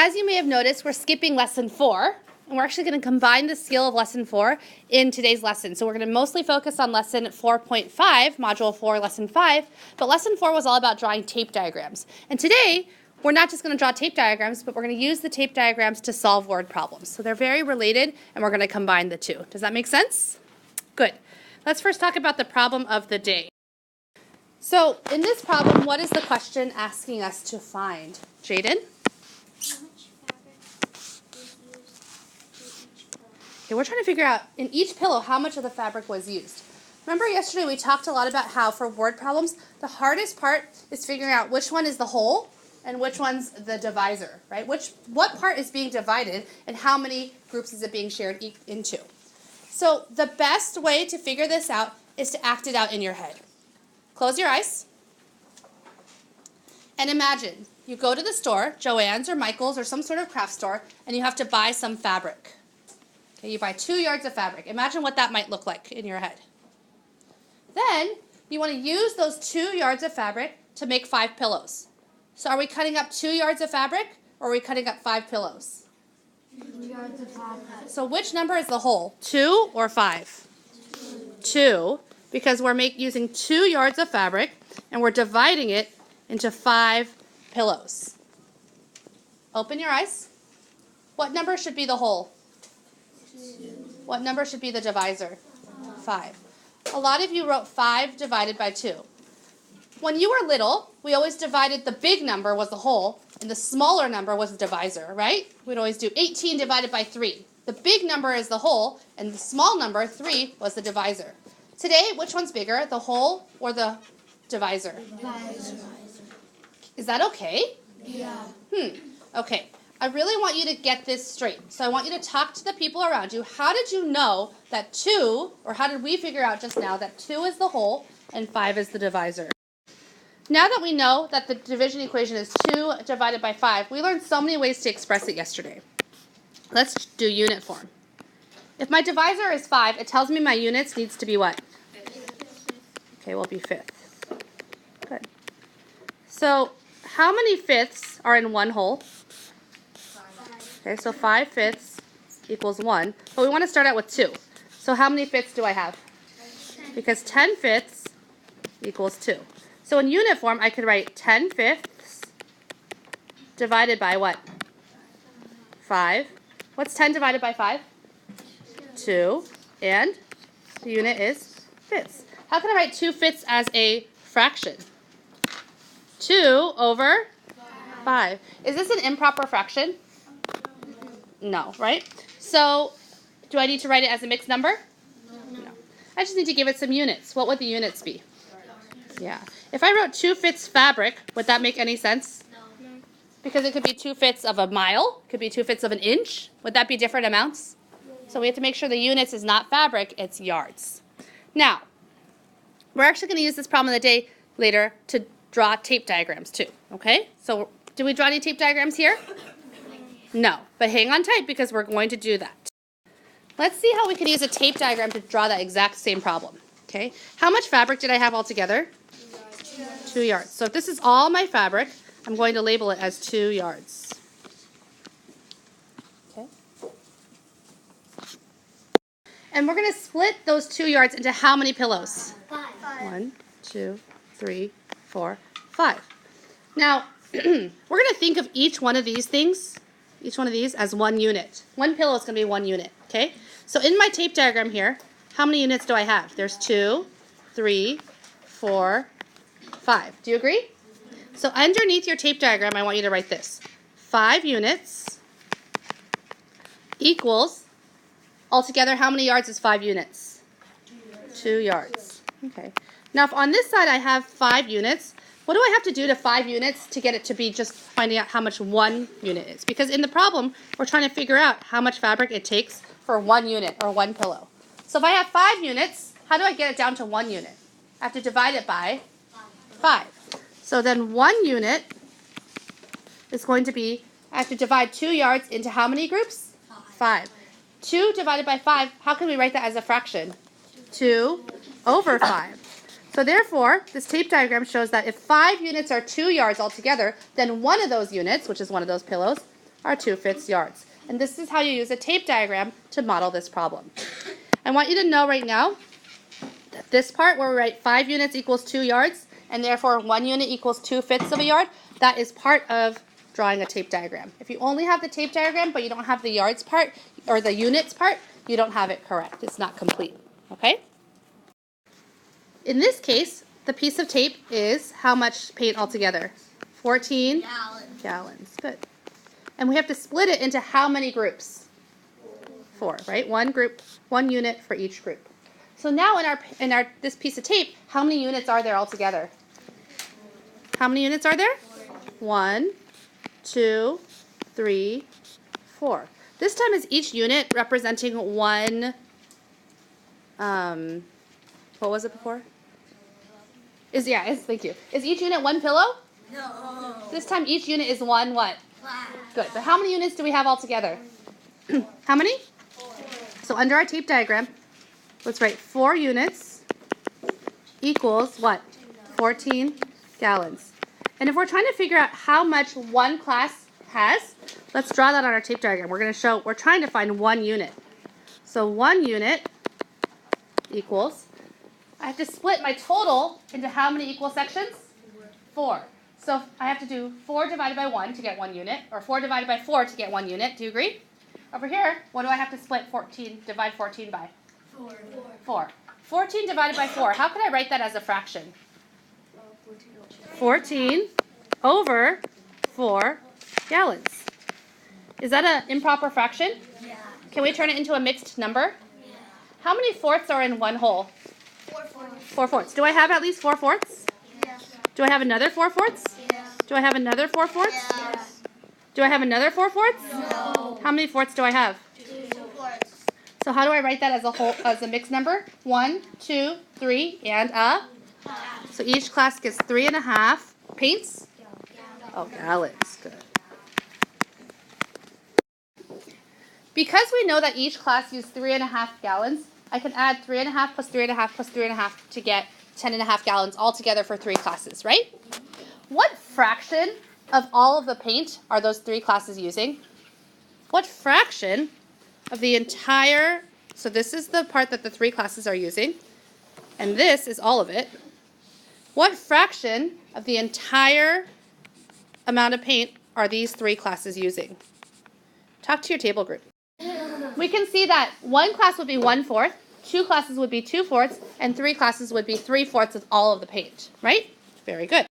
As you may have noticed, we're skipping lesson 4, and we're actually going to combine the skill of lesson 4 in today's lesson. So we're going to mostly focus on lesson 4.5, module 4, lesson 5, but lesson 4 was all about drawing tape diagrams. And today, we're not just going to draw tape diagrams, but we're going to use the tape diagrams to solve word problems. So they're very related, and we're going to combine the two. Does that make sense? Good. Let's first talk about the problem of the day. So in this problem, what is the question asking us to find? Jaden? Okay, we're trying to figure out, in each pillow, how much of the fabric was used. Remember yesterday we talked a lot about how for word problems, the hardest part is figuring out which one is the whole and which one's the divisor, right? What part is being divided and how many groups is it being shared into. So the best way to figure this out is to act it out in your head. Close your eyes and imagine you go to the store, Joann's or Michael's or some sort of craft store, and you have to buy some fabric. Okay, you buy 2 yards of fabric. Imagine what that might look like in your head. Then you want to use those 2 yards of fabric to make 5 pillows. So are we cutting up 2 yards of fabric or are we cutting up 5 pillows? 2 yards of fabric. So which number is the whole? 2 or 5? 2, because we're using 2 yards of fabric and we're dividing it into 5 pillows. Open your eyes. What number should be the whole? 2. What number should be the divisor? 5. A lot of you wrote 5 divided by 2. When you were little, we always divided the big number was the whole, and the smaller number was the divisor, right? We'd always do 18 divided by 3. The big number is the whole, and the small number, 3, was the divisor. Today, which one's bigger, the whole or the divisor? Divisor. Is that okay? Yeah. Okay. I really want you to get this straight. So I want you to talk to the people around you. How did you know that 2, or how did we figure out just now that 2 is the whole and 5 is the divisor? Now that we know that the division equation is 2 divided by 5, we learned so many ways to express it yesterday. Let's do unit form. If my divisor is 5, it tells me my units needs to be what? Okay, will be fifths. Good. So how many fifths are in one whole? Okay, so 5 fifths equals 1. But we want to start out with 2. So how many fifths do I have? 10. Because 10 fifths equals 2. So in unit form, I could write 10 fifths divided by what? 5. What's 10 divided by 5? 2. And the unit is fifths. How can I write 2 fifths as a fraction? 2 over 5. Is this an improper fraction? No, right? So, do I need to write it as a mixed number? No. I just need to give it some units. What would the units be? Yeah. If I wrote 2 fifths fabric, would that make any sense? No. Because it could be 2 fifths of a mile. It could be 2 fifths of an inch. Would that be different amounts? So we have to make sure the units is not fabric, it's yards. Now, we're actually going to use this problem of the day later to draw tape diagrams too. Okay? So, do we draw any tape diagrams here? No, but hang on tight because we're going to do that. Let's see how we can use a tape diagram to draw that exact same problem. Okay, how much fabric did I have altogether? 2 yards. So if this is all my fabric, I'm going to label it as 2 yards. Okay. And we're going to split those 2 yards into how many pillows? 5. 1, 2, 3, 4, 5. Now, we're going to think of each one of these things, each one of these, as 1 unit. 1 pillow is going to be 1 unit, okay? So in my tape diagram here, how many units do I have? There's 2, 3, 4, 5. Do you agree? So underneath your tape diagram, I want you to write this. 5 units equals, altogether, how many yards is 5 units? 2 yards. Okay. Now, if on this side I have 5 units, what do I have to do to 5 units to get it to be just finding out how much 1 unit is? Because in the problem, we're trying to figure out how much fabric it takes for 1 unit or 1 pillow. So if I have 5 units, how do I get it down to 1 unit? I have to divide it by 5. So then 1 unit is going to be, I have to divide 2 yards into how many groups? 5. 2 divided by 5, how can we write that as a fraction? 2 over 5. So therefore, this tape diagram shows that if 5 units are 2 yards altogether, then one of those units, which is one of those pillows, are 2/5 yards. And this is how you use a tape diagram to model this problem. I want you to know right now that this part where we write 5 units equals 2 yards, and therefore 1 unit equals 2/5 of a yard, that is part of drawing a tape diagram. If you only have the tape diagram but you don't have the yards part or the units part, you don't have it correct. It's not complete. Okay? In this case, the piece of tape is how much paint altogether? 14 gallons. Good. And we have to split it into how many groups? 4, right? One group, 1 unit for each group. So now in our this piece of tape, how many units are there altogether? How many units are there? 1, 2, 3, 4. This time is each unit representing one, what was it before? Thank you. Is each unit one pillow? No. This time each unit is one what? Flat. Good. But how many units do we have altogether? How many? 4. So under our tape diagram, let's write 4 units equals what? 14 gallons. And if we're trying to figure out how much one class has, let's draw that on our tape diagram. We're trying to find 1 unit. So 1 unit equals, I have to split my total into how many equal sections? 4. So I have to do 4 divided by 1 to get 1 unit, or 4 divided by 4 to get 1 unit. Do you agree? Over here, what do I have to divide 14 by? 4. 4. 14 divided by 4. How can I write that as a fraction? 14 over 4 gallons. Is that an improper fraction? Yeah. Can we turn it into a mixed number? Yeah. How many fourths are in one whole? 4. 4 fourths. Do I have at least 4 fourths? Yeah. Do I have another 4 fourths? Yeah. Do I have another 4 fourths? Yes. Do I have another 4 fourths? No. How many fourths do I have? 2 fourths. So how do I write that as a mixed number? 1, 2, 3, and a? So each class gets 3.5 paints? Oh, gallons. Good. Because we know that each class used 3.5 gallons, I can add 3.5 plus 3.5 plus 3.5 to get 10.5 gallons altogether for 3 classes, right? What fraction of all of the paint are those 3 classes using? What fraction of the entire, so this is the part that the 3 classes are using, and this is all of it. What fraction of the entire amount of paint are these 3 classes using? Talk to your table group. We can see that 1 class would be 1/4, 2 classes would be 2/4, and 3 classes would be 3/4 of all of the paint, right? Very good.